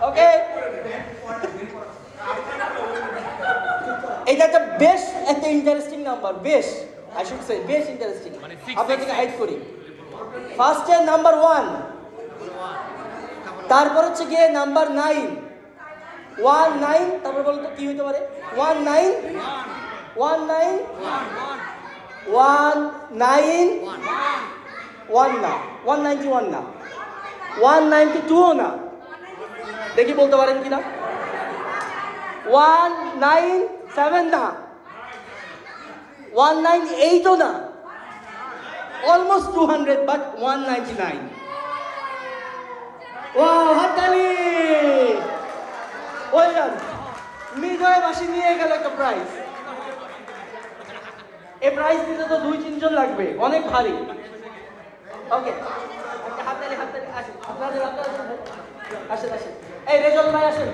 ওকে, এটা একটা বেশ একটা ইন্টারেস্টিং নাম্বার, বেশ আই শুড সে বেশ ইন্টারেস্টিং। আপনাদেরকে হাইড করি। ফার্স্টে নাম্বার 1, তারপর হচ্ছে গিয়ে নাম্বার 9, 1 9, তারপর বলুন তো কি হতে পারে? 1 9 1 9 1 9 1 না, 191 না, 192 না, দেখি বলতে পারেন কিনা? 197 না, 198 না, অলমোস্ট 200 বাট 199। ওয়াও, হাততালি! Well done. মিজয় বাসী নিয়ে গেল একটা প্রাইজ। এই প্রাইজ দিতে তো 2-3 জন লাগবে, অনেক ভারী। ওকে, হাততালি হাততালি। আসেন আপনাদের আসেন। এই রেজল ভাই আসেন।